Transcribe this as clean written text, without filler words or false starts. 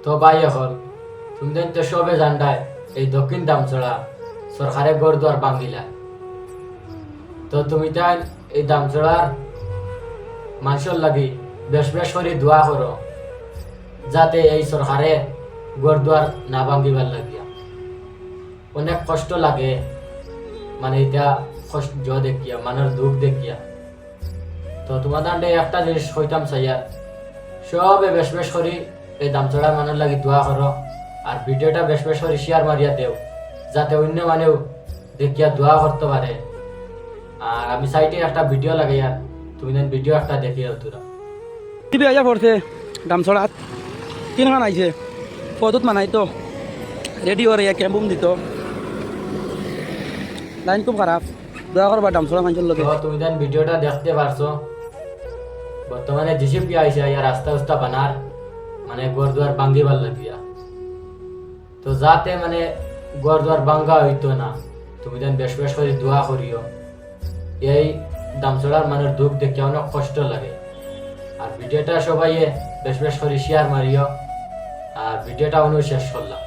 তো ভাই এখন তুমি তো সবে জানটায় এই দক্ষিণ দামছড়া সরকারে গড়দুয়ার বাঙ্গিলা। তো তুমি তাই এই দামছড়ার মানুষের লাগি বেশ বেশ করে দোয়া করো যাতে এই সরকারে গড়দুয়ার না ভাঙ্গিবার লাগিয়া। অনেক কষ্ট লাগে, মানে এটা কষ্ট দেখিয়া মানের দুঃখ দেখিয়া। তো তোমাদের একটা জিনিস কইতাম চাইয়া, সবে বেশ বেশ করি এই দামচড়া মানের লাগি দোয়া করো, আর ভিডিওটা বেশ বেশ করে শেয়ার মারিয়া দেও যাতে অন্য মানেও দেখিয়া দোয়া করতে পারে। আর আমি সাইটে একটা ভিডিও লাগাইয়া তুমি ভিডিও একটা দেখিও তোরা। টিভি আইয়া পড়ছে দামছড়াত কিনখান আইছে ফটোত মানাইতো রেডিওর ইয়া ক্যাম্পুম দিত লাইন খুব খারাপ, দয়া করবা দামছড়া মানুষের লোকে। তো তুমি ভিডিওটা দেখতে পারছো, বর্তমানে জিসিপি আইসে ইয়া রাস্তা উস্তা বানার মানে গড়দুয়ার ভাঙ্গিবার লাগিয়া। তো যাতে মানে গড়দুয়ার ভাঙ্গা হইতো না, তুমি বেশ বেশ করে দোয়া করিও। এই দামছড়ার মানের দুঃখ দেখে অনেক কষ্ট লাগে। আর ভিডিওটা সবাই বেশ বেশ করে শেয়ার মারিও। আর ভিডিওটা অনু শেষ করলাম।